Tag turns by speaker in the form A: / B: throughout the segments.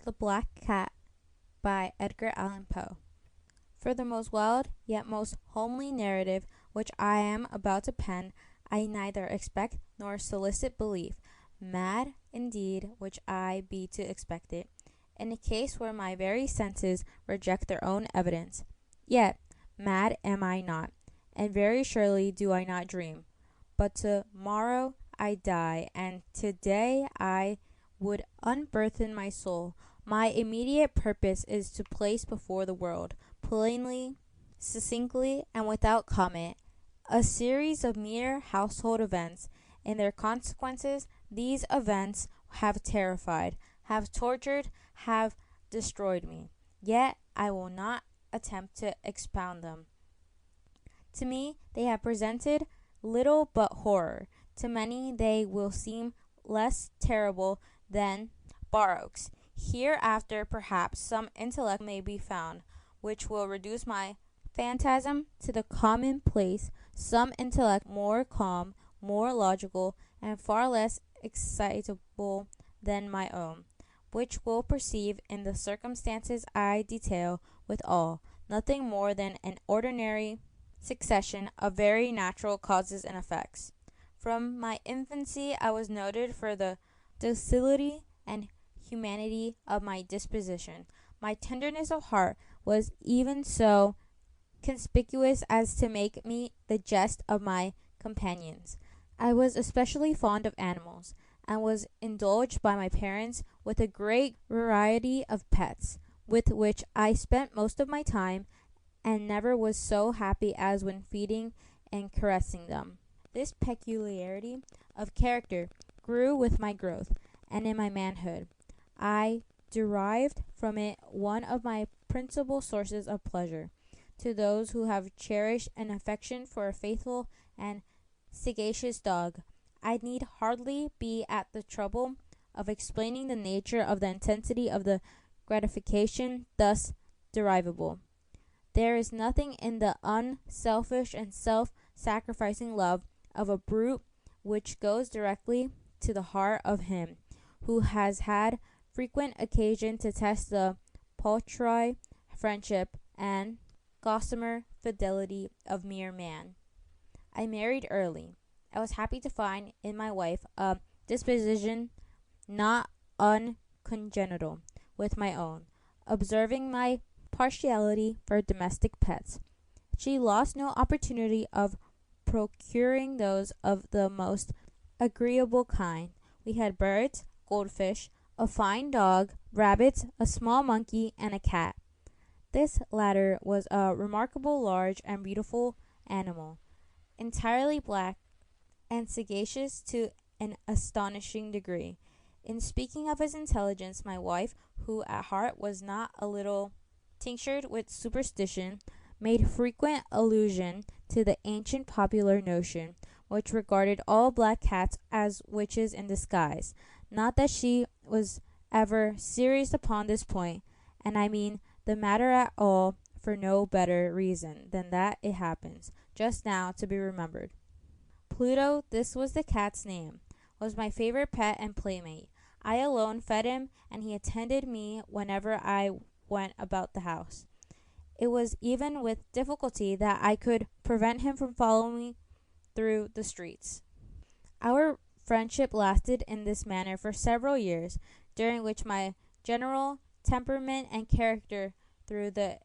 A: The Black Cat by Edgar Allan Poe. For the most wild yet most homely narrative which I am about to pen, I neither expect nor solicit belief. Mad, indeed, which I be to expect it, in a case where my very senses reject their own evidence. Yet mad am I not, and very surely do I not dream. But to-morrow I die, and to-day I would unburthen my soul. My immediate purpose is to place before the world, plainly, succinctly, and without comment, a series of mere household events. In their consequences, these events have terrified, have tortured, have destroyed me. Yet I will not attempt to expound them. To me, they have presented little but horror. To many, they will seem less terrible than baroques. Hereafter, perhaps, some intellect may be found which will reduce my phantasm to the commonplace, some intellect more calm, more logical, and far less excitable than my own, which will perceive in the circumstances I detail with awe nothing more than an ordinary succession of very natural causes and effects. From my infancy I was noted for the docility and humanity of my disposition. My tenderness of heart was even so conspicuous as to make me the jest of my companions. I was especially fond of animals, and was indulged by my parents with a great variety of pets, with which I spent most of my time, and never was so happy as when feeding and caressing them. This peculiarity of character grew with my growth, and in my manhood I derived from it one of my principal sources of pleasure. To those who have cherished an affection for a faithful and sagacious dog, I need hardly be at the trouble of explaining the nature of the intensity of the gratification thus derivable. There is nothing in the unselfish and self-sacrificing love of a brute which goes directly to the heart of him who has had frequent occasion to test the paltry friendship and gossamer fidelity of mere man. I married early. I was happy to find in my wife a disposition not uncongenital with my own. Observing my partiality for domestic pets, she lost no opportunity of procuring those of the most agreeable kind. We had birds, goldfish, a fine dog, rabbits, a small monkey, and a cat. This latter was a remarkable large and beautiful animal, entirely black, and sagacious to an astonishing degree. In speaking of his intelligence, my wife, who at heart was not a little tinctured with superstition, made frequent allusion to the ancient popular notion, which regarded all black cats as witches in disguise. Not that she was ever serious upon this point, and I mean the matter at all for no better reason than that it happens, just now to be remembered. Pluto, this was the cat's name, was my favorite pet and playmate. I alone fed him, and he attended me whenever I went about the house. It was even with difficulty that I could prevent him from following me through the streets. Our friendship lasted in this manner for several years, during which my general temperament and character, through the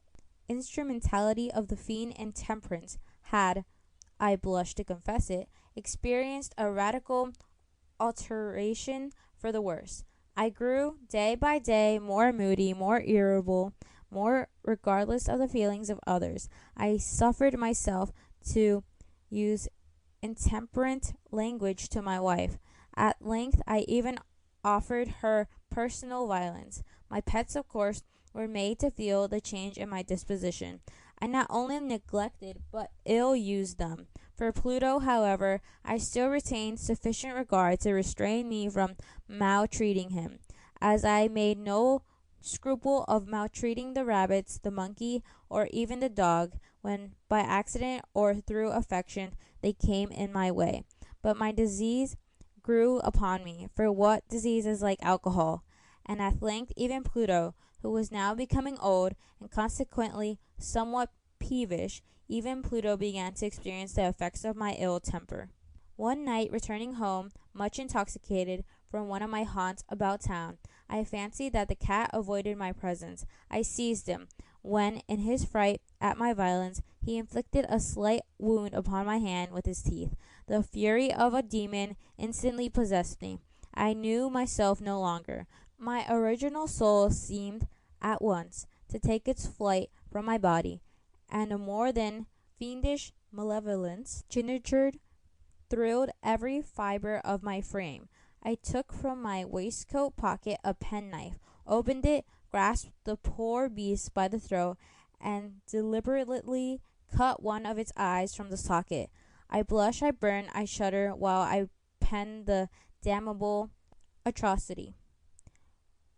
A: instrumentality of the fiend intemperance, had, I blush to confess it, experienced a radical alteration for the worse. I grew day by day more moody, more irritable, more regardless of the feelings of others. I suffered myself to use intemperate language to my wife. At length I even offered her personal violence. My pets, of course, were made to feel the change in my disposition. I not only neglected but ill-used them. For Pluto, however, I still retained sufficient regard to restrain me from maltreating him, as I made no scruple of maltreating the rabbits, the monkey, or even the dog, when by accident or through affection they came in my way. But my disease grew upon me, for what disease is like alcohol? and at length even Pluto, who was now becoming old and consequently somewhat peevish, even Pluto began to experience the effects of my ill temper. One night, returning home, much intoxicated, from one of my haunts about town, I fancied that the cat avoided my presence. I seized him, when, in his fright at my violence, he inflicted a slight wound upon my hand with his teeth. The fury of a demon instantly possessed me. I knew myself no longer. My original soul seemed at once to take its flight from my body, and a more than fiendish malevolence thrilled every fibre of my frame. I took from my waistcoat pocket a penknife, opened it, grasped the poor beast by the throat, and deliberately cut one of its eyes from the socket. I blush, I burn, I shudder while I pen the damnable atrocity.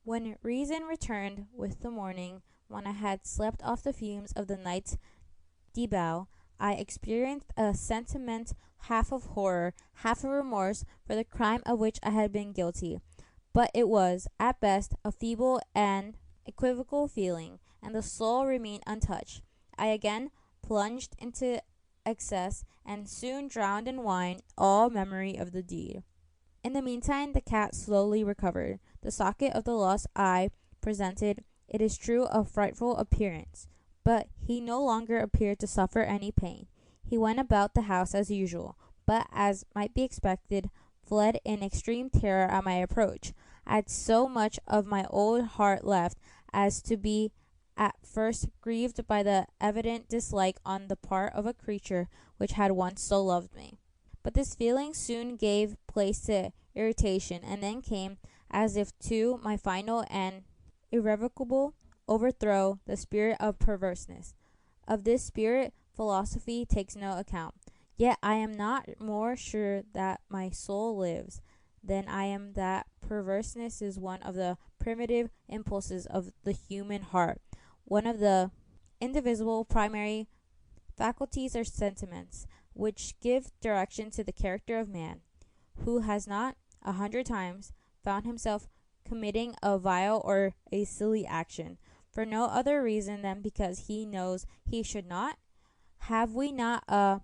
A: When reason returned with the morning, when I had slept off the fumes of the night's debauch, I experienced a sentiment half of horror, half of remorse for the crime of which I had been guilty. But it was, at best, a feeble and equivocal feeling, and the soul remained untouched. I again plunged into excess, and soon drowned in wine all memory of the deed. In the meantime, the cat slowly recovered. The socket of the lost eye presented, it is true, a frightful appearance, but he no longer appeared to suffer any pain. He went about the house as usual, but, as might be expected, fled in extreme terror at my approach. I had so much of my old heart left as to be at first grieved by the evident dislike on the part of a creature which had once so loved me. But this feeling soon gave place to irritation, and then came, as if to my final and irrevocable overthrow, the spirit of perverseness. Of this spirit philosophy takes no account. Yet I am not more sure that my soul lives than I am that perverseness is one of the primitive impulses of the human heart, one of the indivisible primary faculties or sentiments which give direction to the character of man. Who has not, 100 times, found himself committing a vile or a silly action, for no other reason than because he knows he should not? Have we not a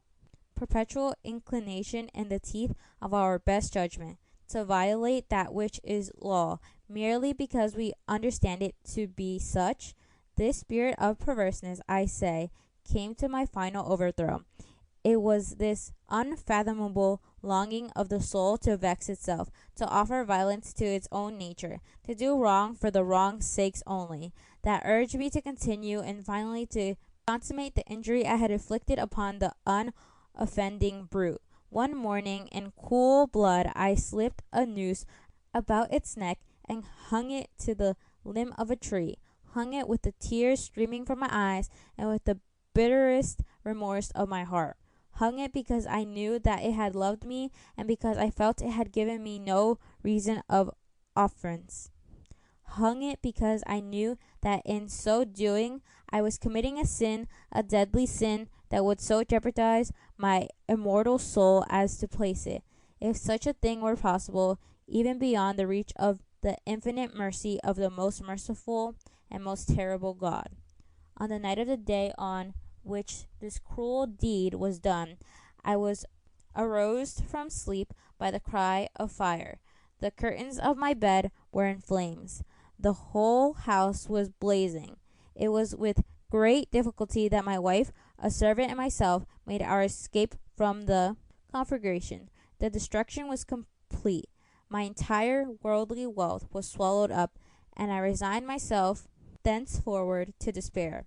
A: perpetual inclination in the teeth of our best judgment to violate that which is law, merely because we understand it to be such? This spirit of perverseness, I say, came to my final overthrow. It was this unfathomable longing of the soul to vex itself, to offer violence to its own nature, to do wrong for the wrong's sakes only, that urged me to continue and finally to consummate the injury I had inflicted upon the unoffending brute. One morning, in cool blood, I slipped a noose about its neck and hung it to the limb of a tree, hung it with the tears streaming from my eyes and with the bitterest remorse of my heart. Hung it because I knew that it had loved me, and because I felt it had given me no reason of offense. Hung it because I knew that in so doing I was committing a sin, a deadly sin, that would so jeopardize my immortal soul as to place it, if such a thing were possible, even beyond the reach of the infinite mercy of the most merciful and most terrible God. On the night of the day on which this cruel deed was done, I was aroused from sleep by the cry of fire. The curtains of my bed were in flames. The whole house was blazing. It was with great difficulty that my wife, a servant, and myself made our escape from the conflagration. The destruction was complete. My entire worldly wealth was swallowed up, and I resigned myself thenceforward to despair.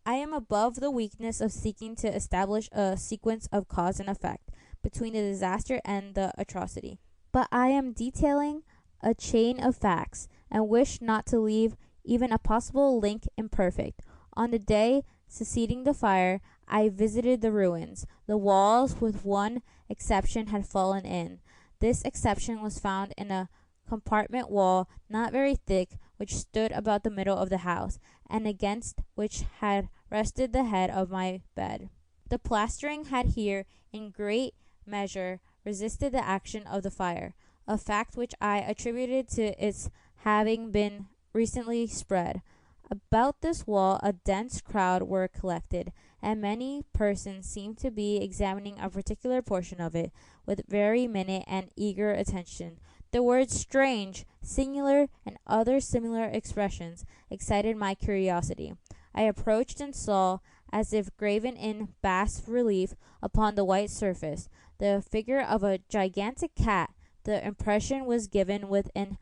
A: I am above the weakness of seeking to establish a sequence of cause and effect between the disaster and the atrocity, but I am detailing a chain of facts, and wish not to leave even a possible link imperfect. On the day succeeding the fire, I visited the ruins. The walls, with one exception, had fallen in. This exception was found in a compartment wall, not very thick, which stood about the middle of the house, and against which had rested the head of my bed. The plastering had here, in great measure, resisted the action of the fire, a fact which I attributed to its having been recently spread. About this wall a dense crowd were collected, and many persons seemed to be examining a particular portion of it with very minute and eager attention. The words strange, singular, and other similar expressions excited my curiosity. I approached and saw, as if graven in bas relief upon the white surface, the figure of a gigantic cat. The impression was given with an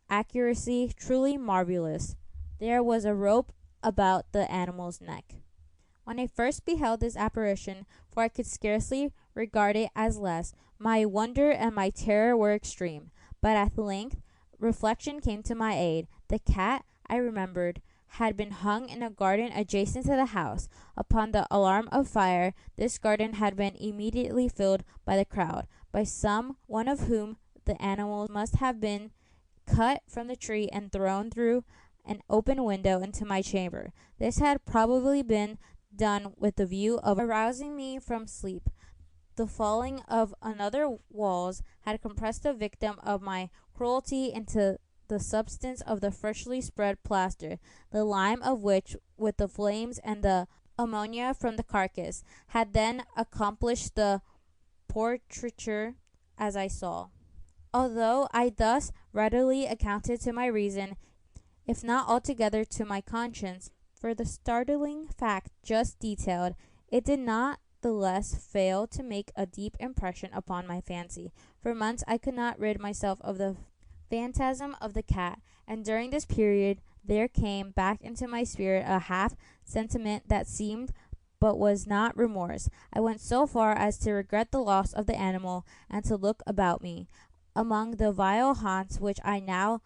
A: accuracy truly marvelous. There was a rope about the animal's neck. When I first beheld this apparition, for I could scarcely regard it as less, my wonder and my terror were extreme. But at length reflection came to my aid. The cat, I remembered, had been hung in a garden adjacent to the house. Upon the alarm of fire, this garden had been immediately filled by the crowd, by some one of whom the animal must have been cut from the tree and thrown through an open window into my chamber. This had probably been done with the view of arousing me from sleep. The falling of another walls had compressed the victim of my cruelty into the substance of the freshly spread plaster, the lime of which, with the flames and the ammonia from the carcass, had then accomplished the portraiture as I saw. Although I thus readily accounted to my reason, if not altogether to my conscience, for the startling fact just detailed, it did not the less fail to make a deep impression upon my fancy. For months I could not rid myself of the phantasm of the cat, and during this period there came back into my spirit a half sentiment that seemed but was not remorse. I went so far as to regret the loss of the animal, and to look about me among the vile haunts which I now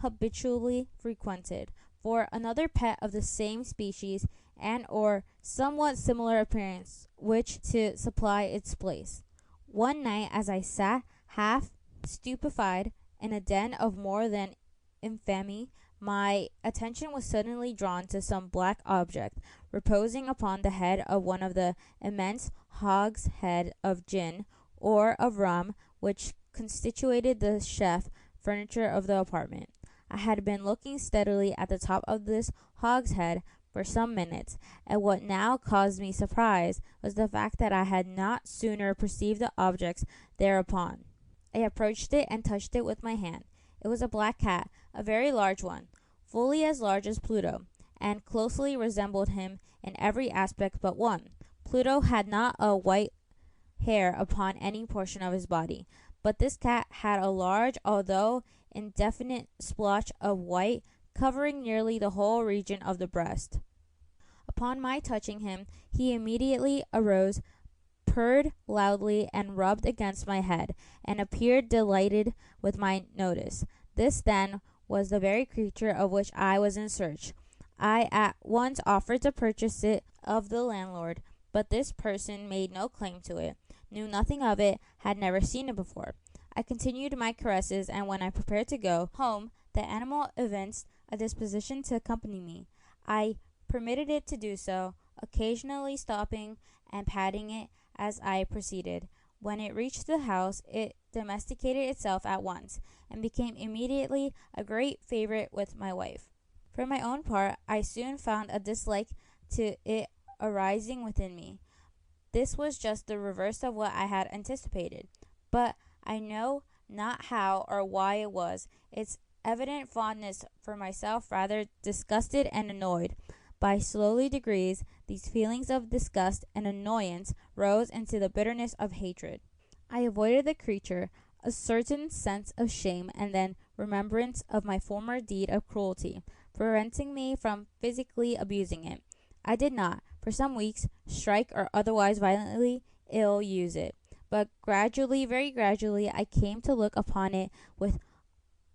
A: habitually frequented for another pet of the same species and or somewhat similar appearance, which to supply its place. One night, as I sat half stupefied in a den of more than infamy, my attention was suddenly drawn to some black object reposing upon the head of one of the immense hogsheads of gin or of rum which constituted the chef furniture of the apartment. I had been looking steadily at the top of this hogshead for some minutes, and what now caused me surprise was the fact that I had not sooner perceived the objects thereupon. I approached it and touched it with my hand. It was a black cat, a very large one, fully as large as Pluto, and closely resembled him in every aspect but one. Pluto had not a white hair upon any portion of his body, but this cat had a large, although indefinite, splotch of white covering nearly the whole region of the breast. Upon my touching him, he immediately arose, purred loudly, and rubbed against my head, and appeared delighted with my notice. This, then, was the very creature of which I was in search. I at once offered to purchase it of the landlord, but this person made no claim to it, knew nothing of it, had never seen it before. I continued my caresses, and when I prepared to go home, the animal evinced a disposition to accompany me. I permitted it to do so, occasionally stopping and patting it as I proceeded. When it reached the house, it domesticated itself at once, and became immediately a great favorite with my wife. For my own part, I soon found a dislike to it arising within me. This was just the reverse of what I had anticipated, but I know not how or why it was. Its evident fondness for myself rather disgusted and annoyed. By slowly degrees, these feelings of disgust and annoyance rose into the bitterness of hatred. I avoided the creature, a certain sense of shame and then remembrance of my former deed of cruelty, preventing me from physically abusing it. I did not, for some weeks, strike or otherwise violently ill use it, but gradually, very gradually, I came to look upon it with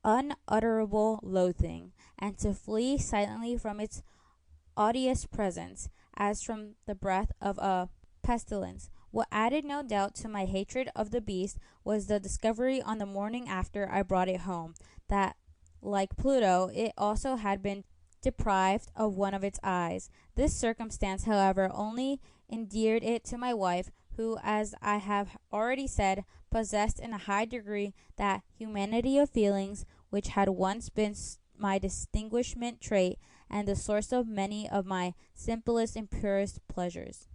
A: unutterable loathing, and to flee silently from its odious presence, as from the breath of a pestilence. What added no doubt to my hatred of the beast was the discovery on the morning after I brought it home, that, like Pluto, it also had been deprived of one of its eyes. This circumstance, however, only endeared it to my wife, who, as I have already said, possessed in a high degree that humanity of feelings which had once been my distinguishment trait and the source of many of my simplest and purest pleasures.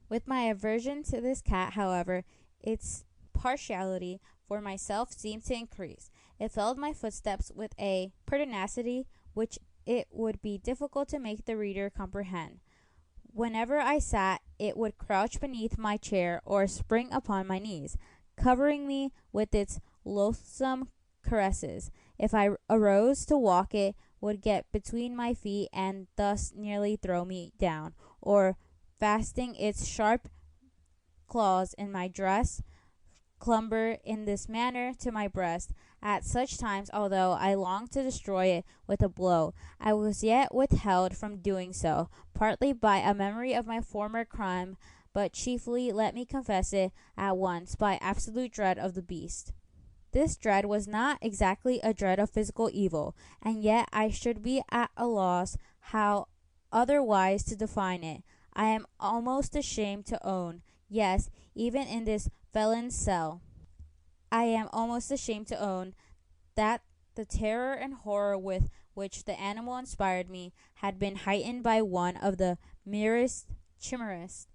A: With my aversion to this cat, however, its partiality for myself seemed to increase. It followed my footsteps with a pertinacity which it would be difficult to make the reader comprehend. Whenever I sat, it would crouch beneath my chair or spring upon my knees, covering me with its loathsome caresses. If I arose to walk, it would get between my feet and thus nearly throw me down, or, fastening its sharp claws in my dress, clamber in this manner to my breast. At such times, although I longed to destroy it with a blow, I was yet withheld from doing so, partly by a memory of my former crime, but chiefly, let me confess it at once, by absolute dread of the beast. This dread was not exactly a dread of physical evil, and yet I should be at a loss how otherwise to define it. I am almost ashamed to own, yes, even in this felon's cell, I am almost ashamed to own that the terror and horror with which the animal inspired me had been heightened by one of the merest chimeras.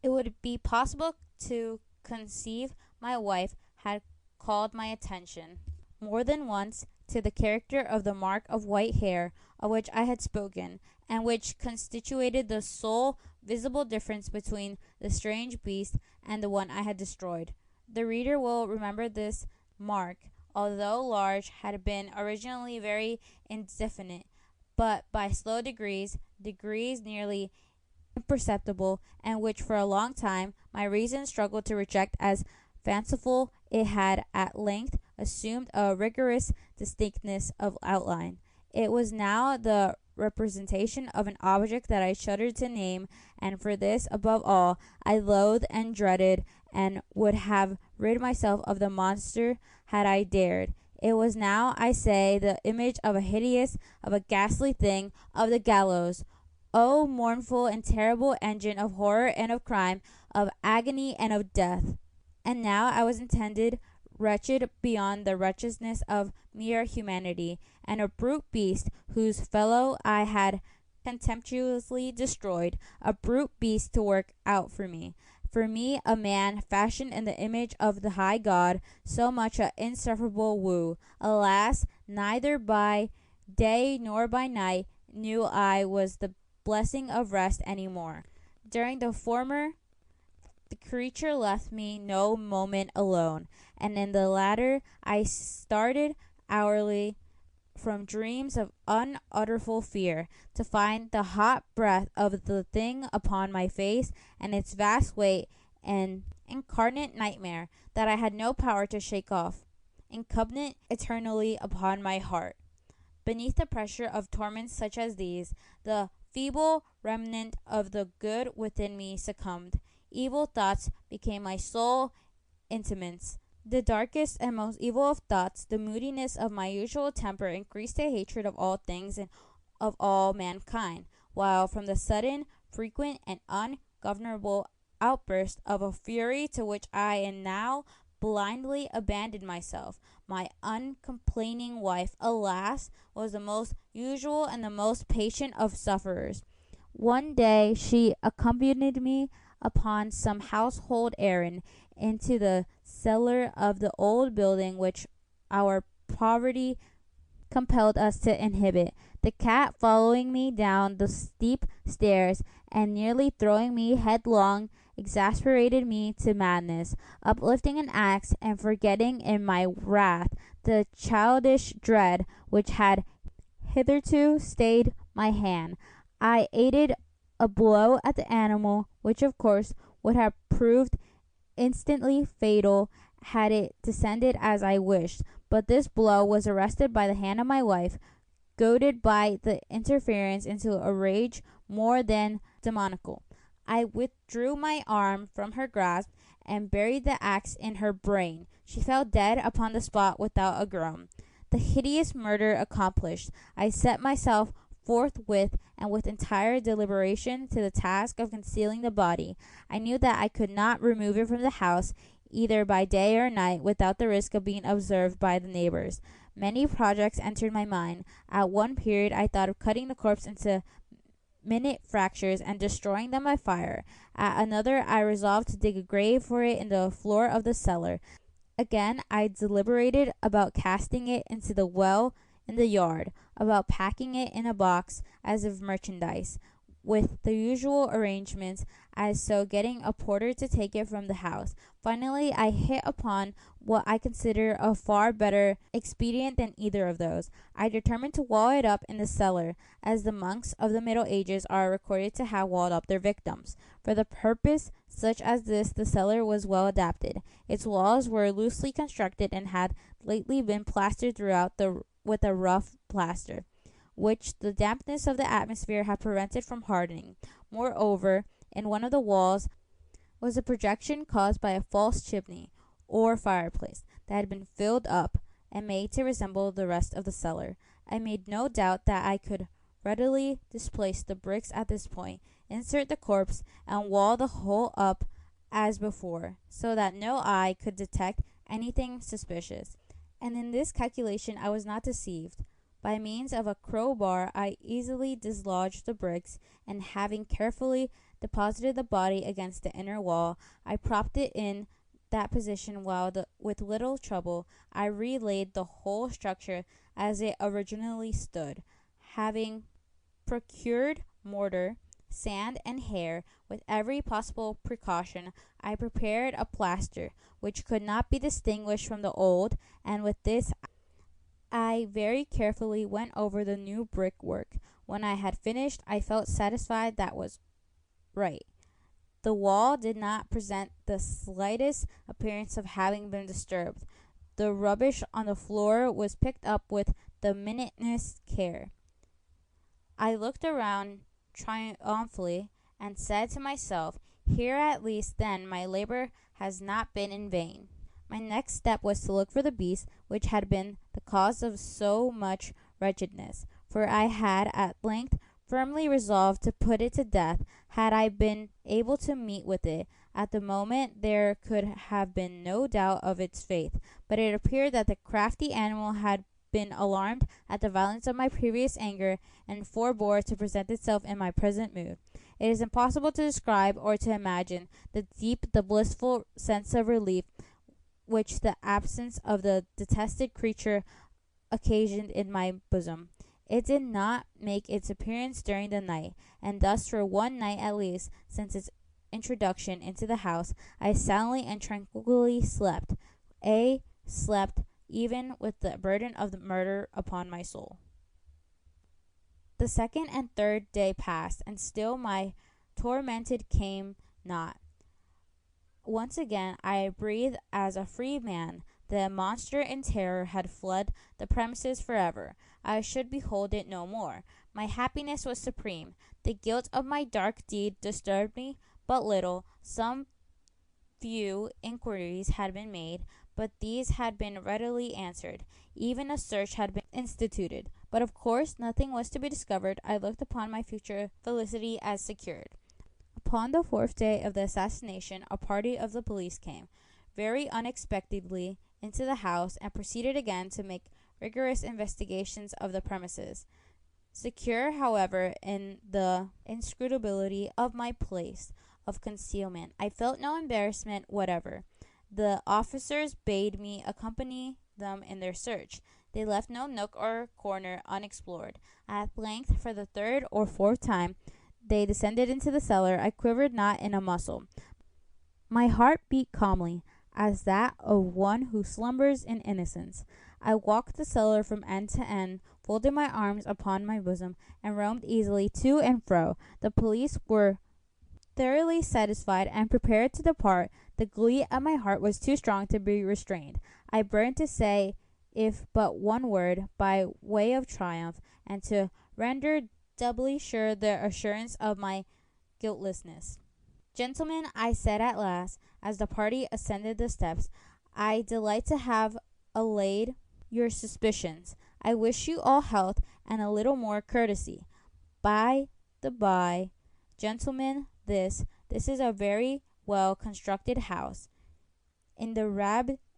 A: It would be possible to conceive my wife had called my attention more than once to the character of the mark of white hair of which I had spoken, and which constituted the sole visible difference between the strange beast and the one I had destroyed. The reader will remember this mark, although large, had been originally very indefinite, but by slow degrees nearly imperceptible, and which for a long time my reason struggled to reject as fanciful, it had at length assumed a rigorous distinctness of outline. It was now the representation of an object that I shuddered to name, and for this, above all, I loathed and dreaded, and would have rid myself of the monster had I dared. It was now, I say, the image of a hideous, of a ghastly thing, of the gallows. O mournful and terrible engine of horror and of crime, of agony and of death! And now I was intended wretched beyond the wretchedness of mere humanity, and a brute beast whose fellow I had contemptuously destroyed, a brute beast to work out for me, a man fashioned in the image of the high God, so much an insufferable woe. Alas, neither by day nor by night knew I was the blessing of rest any more. During the former, the creature left me no moment alone, and in the latter I started hourly from dreams of unutterable fear, to find the hot breath of the thing upon my face, and its vast weight an incarnate nightmare that I had no power to shake off, incumbent eternally upon my heart. Beneath the pressure of torments such as these, the feeble remnant of the good within me succumbed. Evil thoughts became my sole intimates. The darkest and most evil of thoughts, the moodiness of my usual temper, increased a hatred of all things and of all mankind, while from the sudden, frequent, and ungovernable outburst of a fury to which I am now blindly abandoned myself, my uncomplaining wife, alas, was the most usual and the most patient of sufferers. One day she accompanied me upon some household errand into the cellar of the old building which our poverty compelled us to inhabit, the cat following me down the steep stairs and nearly throwing me headlong, exasperated me to madness. Uplifting an axe and forgetting in my wrath the childish dread which had hitherto stayed my hand, I aided a blow at the animal, which of course would have proved instantly fatal had it descended as I wished, but this blow was arrested by the hand of my wife, goaded by the interference into a rage more than demoniacal. I withdrew my arm from her grasp and buried the axe in her brain. She fell dead upon the spot without a groan. The hideous murder accomplished, I set myself forthwith and with entire deliberation to the task of concealing the body. I knew that I could not remove it from the house, either by day or night, without the risk of being observed by the neighbors. Many projects entered my mind. At one period, I thought of cutting the corpse into minute fractures and destroying them by fire. At another, I resolved to dig a grave for it in the floor of the cellar. Again, I deliberated about casting it into the well in the yard, about packing it in a box as if merchandise, with the usual arrangements, as so getting a porter to take it from the house. Finally, I hit upon what I consider a far better expedient than either of those. I determined to wall it up in the cellar, as the monks of the Middle Ages are recorded to have walled up their victims. For the purpose such as this, the cellar was well adapted. Its walls were loosely constructed and had lately been plastered throughout with a rough plaster, which the dampness of the atmosphere had prevented from hardening. Moreover, in one of the walls was a projection caused by a false chimney, or fireplace, that had been filled up and made to resemble the rest of the cellar. I made no doubt that I could readily displace the bricks at this point, insert the corpse, and wall the whole up as before, so that no eye could detect anything suspicious. And in this calculation I was not deceived. By means of a crowbar I easily dislodged the bricks, and having carefully deposited the body against the inner wall, I propped it in that position while with little trouble I relaid the whole structure as it originally stood. Having procured mortar, sand, and hair with every possible precaution, I prepared a plaster which could not be distinguished from the old, and with this I very carefully went over the new brickwork. When I had finished, I felt satisfied that was right. The wall did not present the slightest appearance of having been disturbed. The rubbish on the floor was picked up with the minutest care. I looked around triumphantly and said to myself, "Here at least, then, my labor has not been in vain." My next step was to look for the beast which had been the cause of so much wretchedness, for I had at length firmly resolved to put it to death. Had I been able to meet with it at the moment, there could have been no doubt of its fate, but it appeared that the crafty animal had been alarmed at the violence of my previous anger, and forbore to present itself in my present mood. It is impossible to describe or to imagine the blissful sense of relief which the absence of the detested creature occasioned in my bosom. It did not make its appearance during the night, and thus for one night at least, since its introduction into the house, I silently and tranquilly slept. Slept even with the burden of the murder upon my soul. The second and third day passed, and still my tormented came not. Once again I breathed as a free man. The monster in terror had fled the premises forever. I should behold it no more. My happiness was supreme. The guilt of my dark deed disturbed me but little. Some few inquiries had been made, but these had been readily answered. Even a search had been instituted, but of course nothing was to be discovered. I looked upon my future felicity as secured. Upon the fourth day of the assassination, a party of the police came, very unexpectedly, into the house, and proceeded again to make rigorous investigations of the premises. Secure, however, in the inscrutability of my place of concealment, I felt no embarrassment whatever. The officers bade me accompany them in their search. They left no nook or corner unexplored. At length, for the third or fourth time, they descended into the cellar. I quivered not in a muscle. My heart beat calmly, as that of one who slumbers in innocence. I walked the cellar from end to end, folded my arms upon my bosom, and roamed easily to and fro. The police were thoroughly satisfied and prepared to depart. The glee at my heart was too strong to be restrained. I burned to say, if but one word, by way of triumph, and to render doubly sure the assurance of my guiltlessness. "Gentlemen," I said at last, as the party ascended the steps, "I delight to have allayed your suspicions. I wish you all health and a little more courtesy. By the by, gentlemen, this is a very well constructed house, in the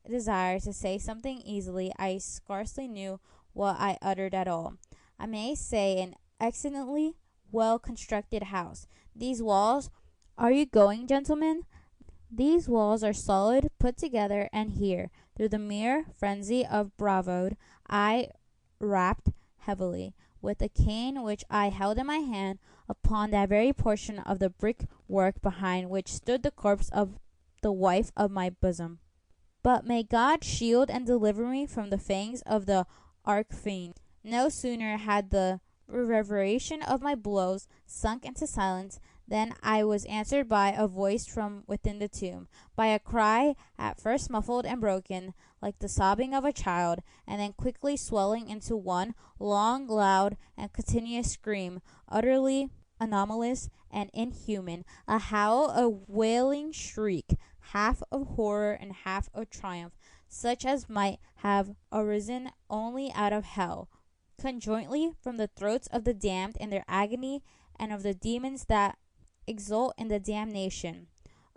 A: desire to say something easily, I scarcely knew what I uttered at all. I may say an excellently well constructed house. These walls, are you going, gentlemen? These walls are solid, put together, and here, through the mere frenzy of bravado, I rapped heavily, with a cane which I held in my hand, upon that very portion of the brickwork behind which stood the corpse of the wife of my bosom. But may God shield and deliver me from the fangs of the arch-fiend. No sooner had the reverberation of my blows sunk into silence than I was answered by a voice from within the tomb, by a cry at first muffled and broken, like the sobbing of a child, and then quickly swelling into one long, loud, and continuous scream, utterly anomalous and inhuman, a howl, a wailing shriek, half of horror and half of triumph, such as might have arisen only out of hell, conjointly from the throats of the damned in their agony, and of the demons that exult in the damnation.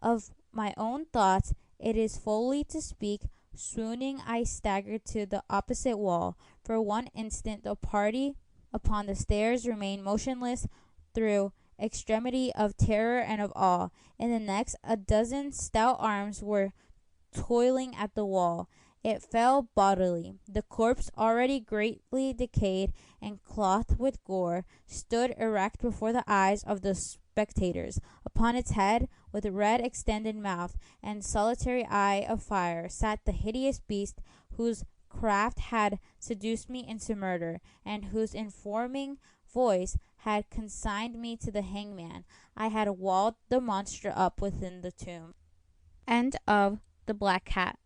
A: Of my own thoughts it is folly to speak. Swooning, I staggered to the opposite wall. For one instant the party upon the stairs remained motionless through extremity of terror and of awe. In the next, a dozen stout arms were toiling at the wall. It fell bodily. The corpse, already greatly decayed and clothed with gore, stood erect before the eyes of the spectators. Upon its head, with red extended mouth and solitary eye of fire, sat the hideous beast whose craft had seduced me into murder, and whose informing voice had consigned me to the hangman. I had walled the monster up within the tomb. End of The Black Cat.